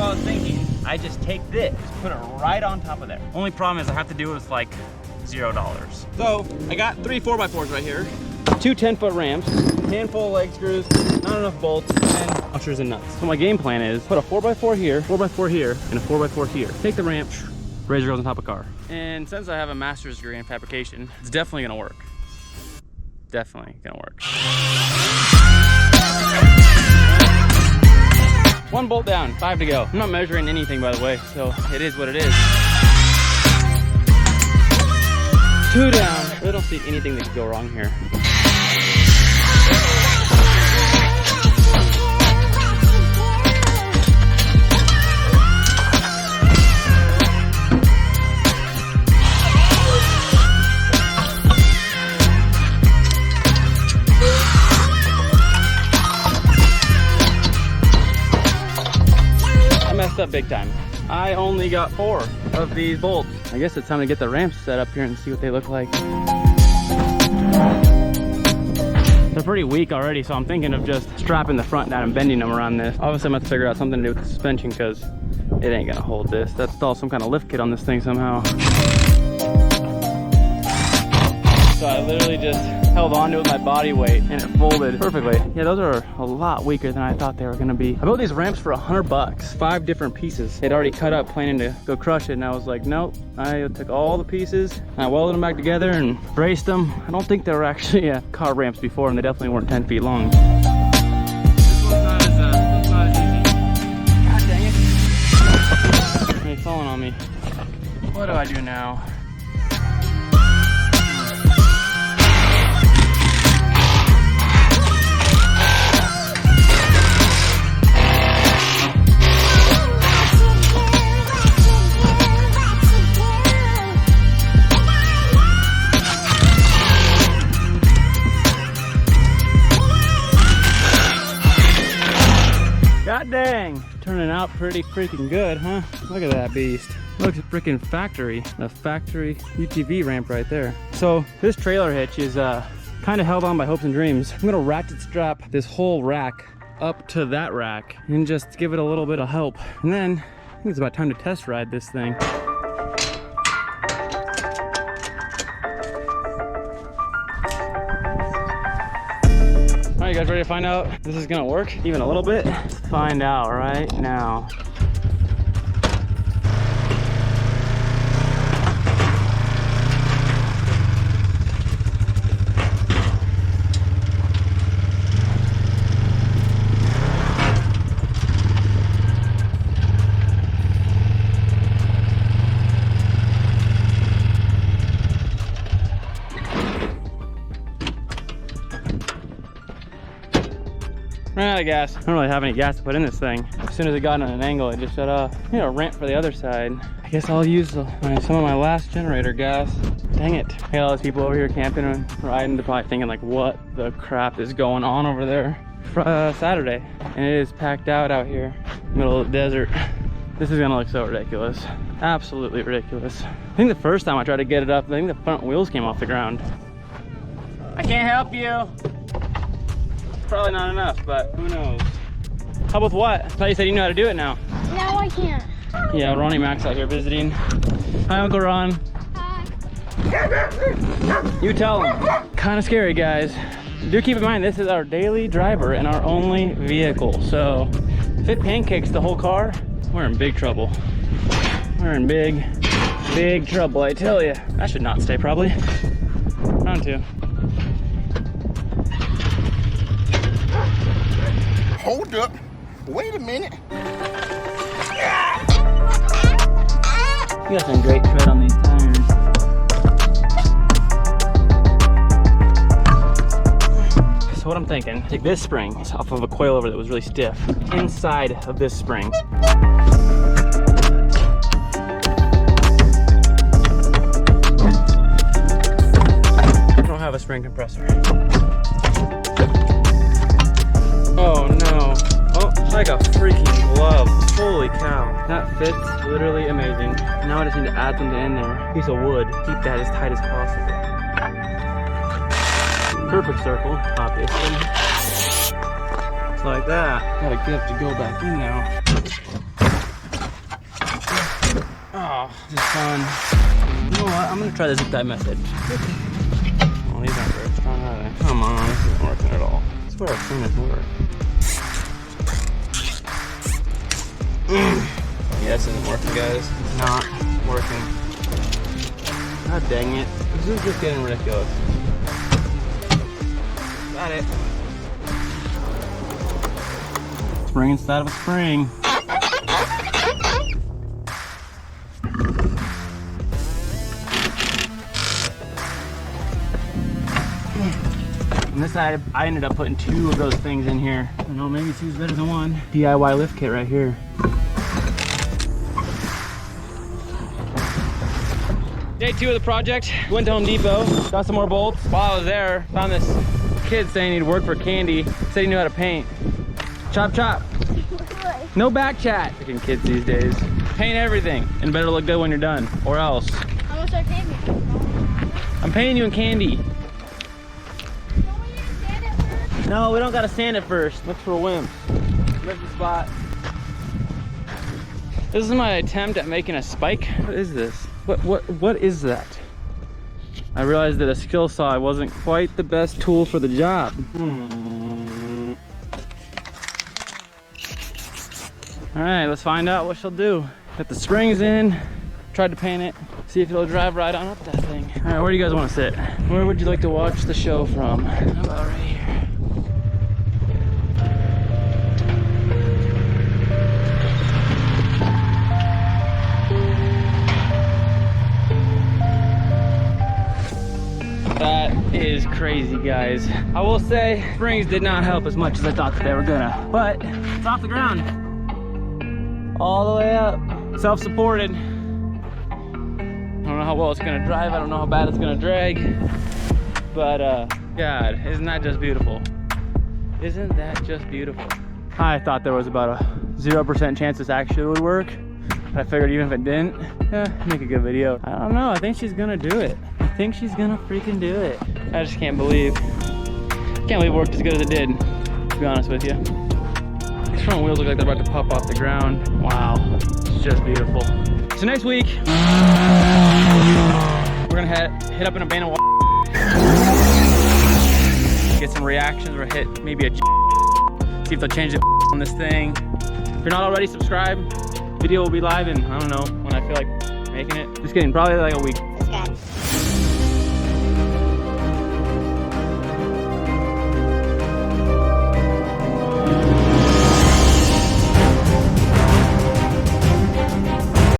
I was thinking, I just take this, put it right on top of there. Only problem is I have to do it with like $0. So I got 3 4x4s right here, 2 10-foot ramps, handful of leg screws, not enough bolts, and ushers and nuts. So my game plan is put a 4x4 here, 4x4 here, and a 4x4 here. Take the ramp, raise rails on top of car. And since I have a master's degree in fabrication, it's definitely gonna work. Definitely gonna work. 1 bolt down, 5 to go. I'm not measuring anything, by the way, so it is what it is. 2 down. I really don't see anything that could go wrong here. Up big time. I only got 4 of these bolts. I guess it's time to get the ramps set up here and see what they look like. They're pretty weak already, so I'm thinking of just strapping the front down and bending them around this. Obviously I'm gonna have to figure out something to do with the suspension because it ain't gonna hold this. That's install some kind of lift kit on this thing somehow. So I literally just held onto it with my body weight and it folded perfectly. Yeah, those are a lot weaker than I thought they were gonna be. I built these ramps for $100, 5 different pieces. They'd already cut up planning to go crush it, and I was like, nope. I took all the pieces, and I welded them back together and braced them. I don't think they were actually car ramps before, and they definitely weren't 10 feet long. This one's not as easy. God dang it. Hey, falling on me. What do I do now? God dang, turning out pretty freaking good, huh? Look at that beast. Looks freaking factory. A factory UTV ramp right there. So this trailer hitch is kind of held on by hopes and dreams. I'm gonna ratchet strap this whole rack up to that rack and just give it a little bit of help. And then I think it's about time to test ride this thing. All right, you guys ready to find out if this is gonna work even a little bit? Let's find out right now. Ran out of gas. I don't really have any gas to put in this thing. As soon as it got on an angle, it just shut off. You know, ramp for the other side. I guess I'll use some of my last generator gas. Dang it. I got all these people over here camping and riding. They're probably thinking like, what the crap is going on over there? Saturday. And it is packed out here, middle of the desert. This is gonna look so ridiculous. Absolutely ridiculous. I think the first time I tried to get it up, I think the front wheels came off the ground. I can't help you. Probably not enough, but who knows? Help with what? I thought you said you knew how to do it now. No, I can't. Yeah, Ronnie Mac's out here visiting. Hi, Uncle Ron. Hi. You tell him. Kind of scary, guys. Do keep in mind, this is our daily driver and our only vehicle. So if it pancakes the whole car, we're in big trouble. We're in big trouble, I tell you. That should not stay, probably. Round 2. Hold up. Wait a minute. You got some great tread on these tires. So what I'm thinking, take this spring off of a coilover that was really stiff, inside of this spring. I don't have a spring compressor. Oh no. Oh, it's like a freaking glove. Holy cow. That fits literally amazing. Now I just need to add something in there. Piece of wood. Keep that as tight as possible. Perfect circle, obviously. Just like that. Got a gift to go back in now. Oh, this is fun. You know what? I'm gonna try the zip tie method. Oh, these aren't very strong, are they? Come on, this isn't working at all. I swear I've seen this work. Yeah, this isn't working, guys. It's not working. God dang it. This is just getting ridiculous. Got it. Spring instead of a spring. On this side, I ended up putting 2 of those things in here. I don't know, maybe 2's better than 1. DIY lift kit right here. Day 2 of the project. Went to Home Depot, got some more bolts. While I was there, found this kid saying he'd work for Candy. Said he knew how to paint. Chop, chop. No back chat. Freaking kids these days. Paint everything and better look good when you're done, or else. How much are you paying me? I'm paying you in candy. No, we don't gotta sand it first. That's for wimps. Lift the spot. This is my attempt at making a spike. What is this? What is that? I realized that a skill saw wasn't quite the best tool for the job. All right, let's find out what she'll do. Got the springs in, tried to paint it, see if it'll drive right on up that thing. All right, where do you guys want to sit? Where would you like to watch the show from? How about right here? That is crazy, guys. I will say, springs did not help as much as I thought that they were gonna, but it's off the ground. All the way up, self-supported. I don't know how well it's gonna drive. I don't know how bad it's gonna drag, but God, isn't that just beautiful? Isn't that just beautiful? I thought there was about a 0% chance this actually would work, but I figured even if it didn't, make a good video. I don't know, I think she's gonna do it. I think she's gonna freaking do it. I just can't believe it worked as good as it did, to be honest with you. These front wheels look like they're about to pop off the ground. Wow, it's just beautiful. So next week, we're gonna hit up an abandoned get some reactions, or hit maybe a see if they'll change it on this thing. If you're not already subscribed, video will be live in, I don't know, when I feel like making it. Just kidding, probably like a week.